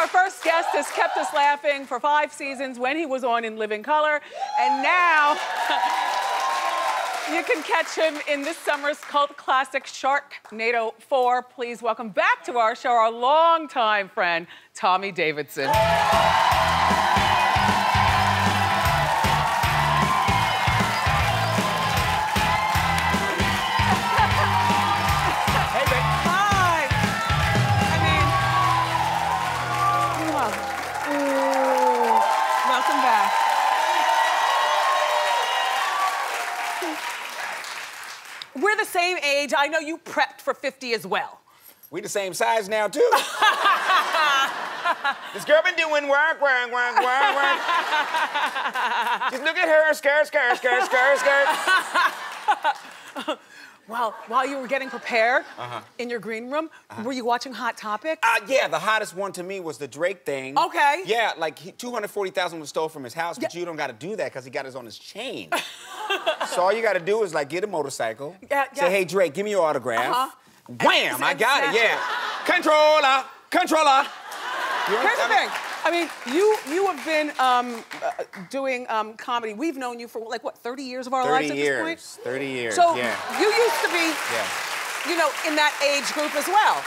our first guest has kept us laughing for 5 seasons when he was on In Living Color, and now you can catch him in this summer's cult classic Sharknado 4. Please welcome back to our show our longtime friend, Tommy Davidson. We're the same age. I know you prepped for 50 as well. We the same size now, too. This girl been doing work. Just look at her, skirt. Well, while you were getting prepared in your green room, were you watching Hot Topics? Yeah, the hottest one to me was the Drake thing. Okay. Yeah, like $240,000 was stole from his house, but you don't got to do that because he got his on his chain. So all you got to do is like get a motorcycle, say, hey, Drake, give me your autograph. Wham, I got it, yeah. Controller. Here's the thing. I mean, you have been doing comedy. We've known you for, like, what, 30 years of our lives at this point? 30 years, so yeah. You used to be, you know, in that age group as well.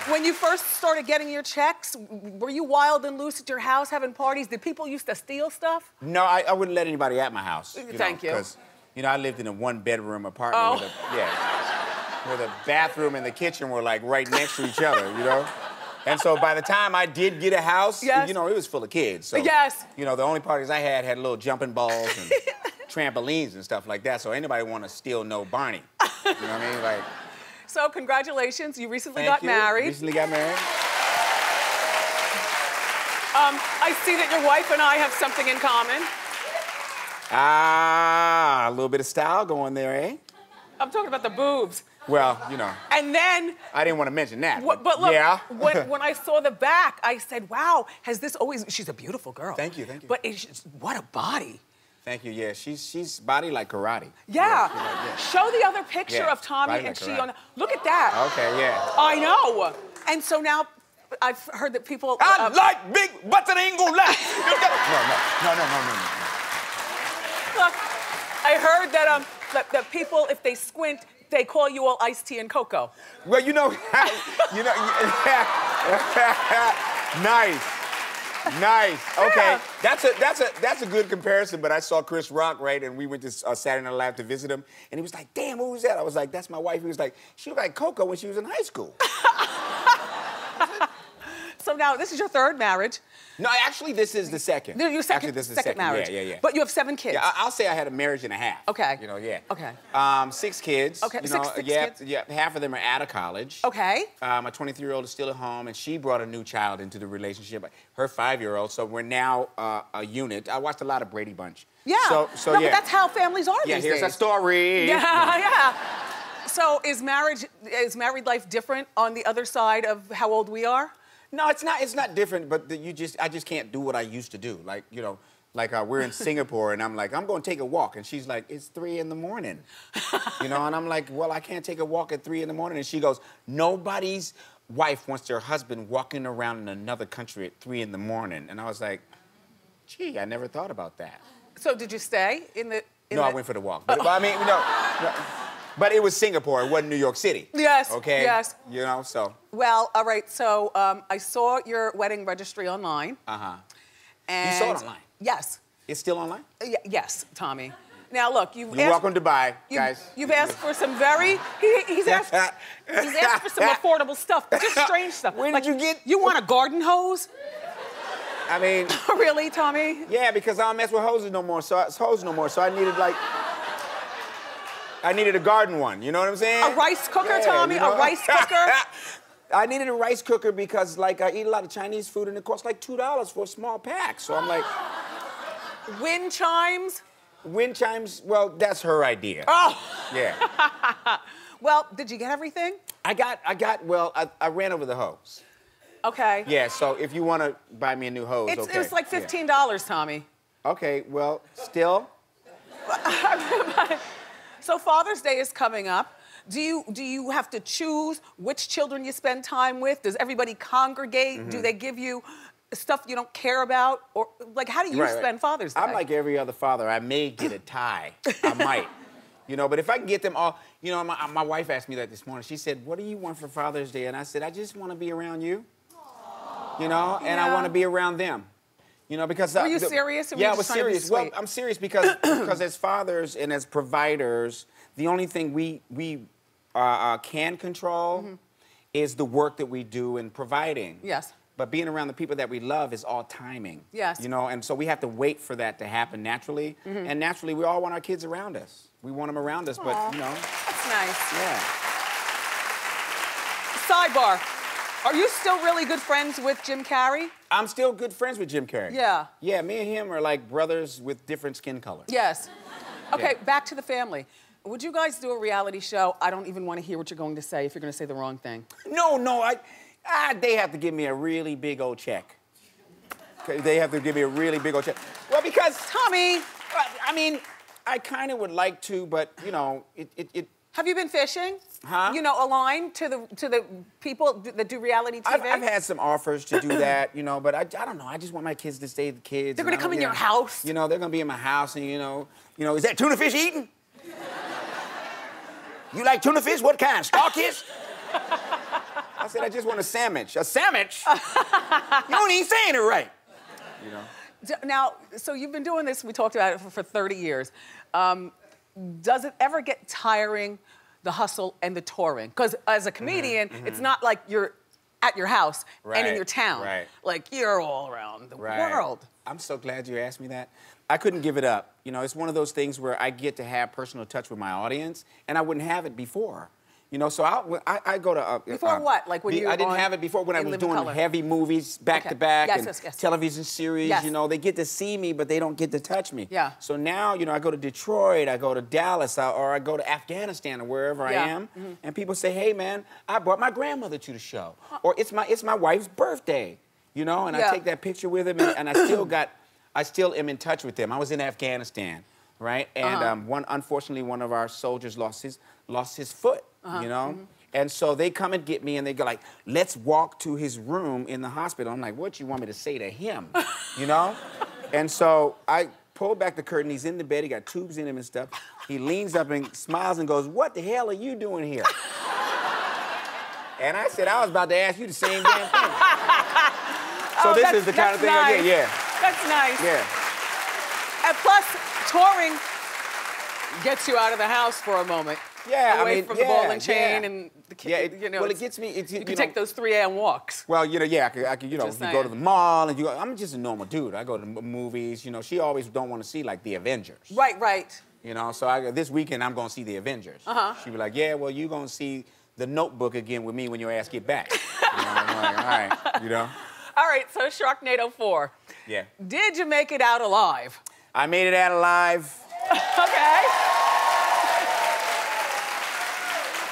When you first started getting your checks, were you wild and loose at your house having parties? Did people used to steal stuff? No, I wouldn't let anybody at my house. Thank you. Because, you know, I lived in a 1-bedroom apartment where the bathroom and the kitchen were, like, right next to each other, you know? And so by the time I did get a house, you know, it was full of kids. So, you know, the only parties I had little jumping balls and trampolines and stuff like that. So anybody want to steal no Barney. You know what I mean? Like. So congratulations, you recently got married. Recently got married. I see that your wife and I have something in common. Ah, a little bit of style going there, eh? I'm talking about the boobs. Well, you know. And then... I didn't want to mention that, but look, when I saw the back, I said, wow, has this always... She's a beautiful girl. Thank you. But what a body. Tany you, yeah. She's body like karate. Yeah. Show the other picture of Tommy and she on... Look at that. Okay, yeah. I know. And so now, I've heard that people... I like big butts and ain't gonna lie. No. Look, I heard that people, if they squint, they call you all iced tea and cocoa. Well, you know, nice. Okay, that's a good comparison. But I saw Chris Rock, right, and we went to Saturday Night Live to visit him, and he was like, "Damn, who was that?" I was like, "That's my wife." He was like, "She looked like Coco when she was in high school." So now, this is your third marriage. No, actually, this is the second. Your second, actually, this is second marriage. Yeah. But you have 7 kids. Yeah, I'll say I had a marriage and a half. Okay. You know, yeah. Okay. 6 kids. Okay, you know, six kids. Yeah, half of them are out of college. Okay. My 23-year-old is still at home, and she brought a new child into the relationship. Her 5-year-old, so we're now a unit. I watched a lot of Brady Bunch. Yeah. So no, but that's how families are these days. Yeah, here's a story. Yeah. So is married life different on the other side of how old we are? No, it's not. It's not different. But I just can't do what I used to do. Like, you know, like we're in Singapore, and I'm like, I'm going to take a walk, and she's like, it's 3 in the morning, you know, and I'm like, well, I can't take a walk at 3 in the morning, and she goes, nobody's wife wants their husband walking around in another country at 3 in the morning, and I was like, gee, I never thought about that. So did you stay in the? I went for the walk. But I mean, no. But it was Singapore, it wasn't New York City. Yes. Okay? Yes. You know, so. Well, all right, so I saw your wedding registry online. And you saw it online? Yes. It's still online? Yes, Tommy. Now, look, You're welcome to buy, guys. You've asked for some very... He's asked for some affordable stuff, just strange stuff. Where did you get... You want a garden hose? I mean... Really, Tommy? Yeah, because I don't mess with hoses no more, so I needed, like... I needed a garden one, you know what I'm saying? A rice cooker, Tommy? You know? A rice cooker? I needed a rice cooker because, like, I eat a lot of Chinese food and it costs like $2 for a small pack. So I'm like... Wind chimes? Wind chimes, well, that's her idea. Oh! Yeah. Well, did you get everything? I ran over the hose. Okay. Yeah, so if you want to buy me a new hose, okay. It's like $15, Tommy. Okay, well, still... So Father's Day is coming up. Do you have to choose which children you spend time with? Does everybody congregate? Do they give you stuff you don't care about? Or like, how do you spend Father's Day? I'm like every other father. I may get a tie. I might. You know, but if I can get them all, you know, my wife asked me that this morning. She said, what do you want for Father's Day? And I said, I just want to be around you. You know, and I want to be around them. You know, because... Were you serious? Or yeah, I was serious. Well, I'm serious because as fathers and as providers, the only thing we can control is the work that we do in providing. Yes. But being around the people that we love is all timing. Yes. You know, and so we have to wait for that to happen naturally. And naturally, we all want our kids around us. We want them around us, but, you know. That's nice. Yeah. Sidebar. Are you still really good friends with Jim Carrey? I'm still good friends with Jim Carrey. Yeah. Yeah, me and him are like brothers with different skin colors. Yes. Okay, back to the family. Would you guys do a reality show? I don't even want to hear what you're going to say if you're going to say the wrong thing. No, they have to give me a really big old check. They have to give me a really big old check. Well, because... Tommy! I mean, I kind of would like to, but, you know, it Have you been fishing? Huh? You know, aligned to the people that do reality TV? I've had some offers to do that, you know, but I don't know. I just want my kids to stay the kids. They're going to come in your house? You know, they're going to be in my house, and, you know, is that tuna fish eating? You like tuna fish? What kind? Starfish? I said, I just want a sandwich. A sandwich? You don't even saying it right. You know? Now, so you've been doing this, we talked about it for 30 years. Does it ever get tiring, the hustle and the touring? Because as a comedian, it's not like you're at your house and in your town. Right. Like, you're all around the world. I'm so glad you asked me that. I couldn't give it up. You know, it's one of those things where I get to have personal touch with my audience, and I wouldn't have it before. You know, so I go to... before what? Like when you I didn't have it before when I was doing heavy movies back-to-back and television series. You know, they get to see me, but they don't get to touch me. Yeah. So now, you know, I go to Detroit, I go to Dallas, or I go to Afghanistan or wherever I am, and people say, hey, man, I brought my grandmother to the show. Or it's my wife's birthday, you know, and I take that picture with him, and I still am in touch with them. I was in Afghanistan, right? And unfortunately, one of our soldiers lost his foot. You know? And so they come and get me, and they go like, let's walk to his room in the hospital. I'm like, what you want me to say to him? You know? And so I pull back the curtain. He's in the bed. He got tubes in him and stuff. He leans up and smiles and goes, what the hell are you doing here? And I said, I was about to ask you the same damn thing. So this is the kind of thing I get, yeah. That's nice. Yeah. And plus, touring gets you out of the house for a moment. Yeah, away from the ball and chain and the kid. You know, well, it gets me. You can take those 3 a.m. walks. Well, you know, yeah, I could you know, you go to the mall and I'm just a normal dude. I go to movies. You know, she always don't want to see like the Avengers. Right. You know, so this weekend I'm gonna see the Avengers. She be like, yeah, well, you gonna see the Notebook again with me when your ass get back. You know, I'm like, all right, you know. All right, so Sharknado 4. Yeah. Did you make it out alive? I made it out alive. Okay.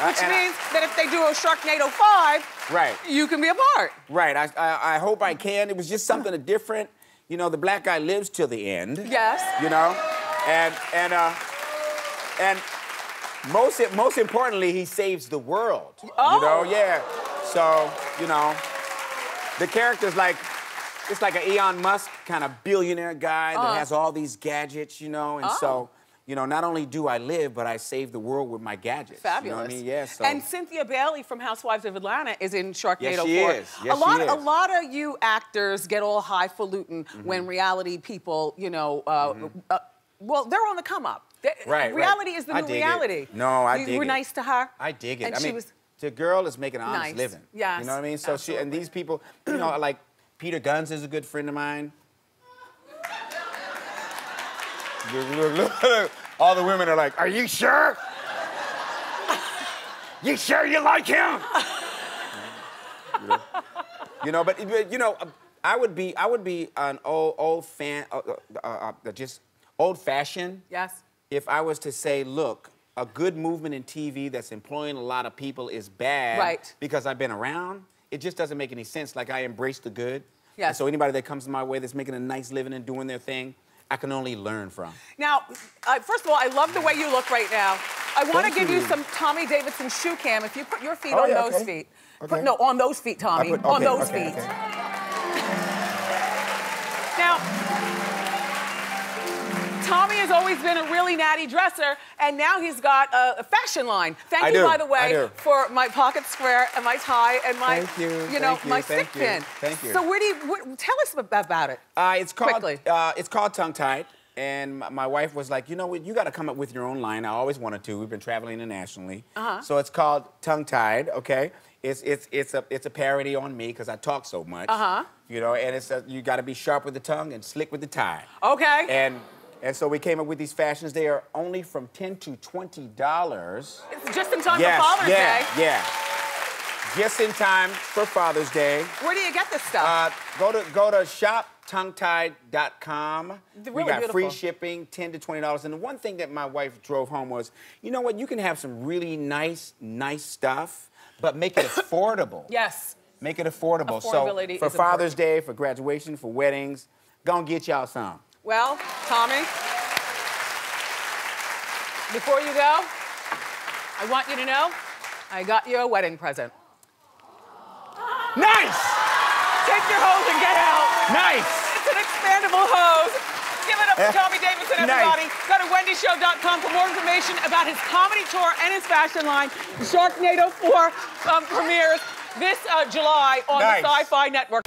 Which means that if they do a Sharknado 5, you can be a part. Right. I hope I can. It was just something different. You know, the black guy lives till the end. Yes. You know, and most importantly, he saves the world. Oh. You know, yeah. So you know, the character's like. It's like an Elon Musk kind of billionaire guy that has all these gadgets, you know, and so, you know, not only do I live, but I save the world with my gadgets. Fabulous. You know what I mean? Yeah, so. And Cynthia Bailey from Housewives of Atlanta is in Sharknado 4. Yes, she is. Yes, she is. A lot of you actors get all highfalutin when reality people, you know, well, they're on the come up. Reality is the new reality. No, I dig it. You were nice to her. I dig it. And I mean, the girl is making an honest nice. living. Yes, you know what I mean? So and these people, you know, like Peter Guns is a good friend of mine. Look. All the women are like, are you sure? You sure you like him? You know, but you know, I would be an old fan, just old-fashioned. Yes. If I was to say, look, a good movement in TV that's employing a lot of people is bad. Right. Because I've been around. It just doesn't make any sense. Like, I embrace the good. Yes. And so anybody that comes my way that's making a nice living and doing their thing, I can only learn from. Now, first of all, I love the way you look right now. I want to Thank give you you. some Tommy Davidson shoe cam. If you put your feet Oh, on yeah, those okay. feet. Okay. No, on those feet, Tommy. On those feet. Okay. Now, Tommy has always been a really natty dresser, and now he's got a fashion line. Thank you, by the way, for my pocket square and my tie and my, my stick pin. Thank you. So tell us about it. It's called quickly. It's called Tongue Tied, and my wife was like, you know what, you got to come up with your own line. I always wanted to. We've been traveling internationally, so it's called Tongue Tied. Okay, it's a parody on me because I talk so much. You know, and it's you got to be sharp with the tongue and slick with the tie. Okay. And so we came up with these fashions. They are only from $10 to $20. It's just in time for Father's Day. Yeah. Just in time for Father's Day. Where do you get this stuff? Go to shoptonguetied.com. We got free shipping, $10 to $20. And the one thing that my wife drove home was, you know what? You can have some really nice stuff, but make it affordable. Yes. Make it affordable. Affordability So for is Father's Day, for graduation, for weddings, go and get y'all some. Well, Tommy, before you go, I want you to know I got you a wedding present. Nice! Take your hose and get out. Nice! It's an expandable hose. Give it up for Tommy Davidson, everybody. Go to wendyshow.com for more information about his comedy tour and his fashion line. Sharknado 4 premieres this July on the Sci-Fi Network.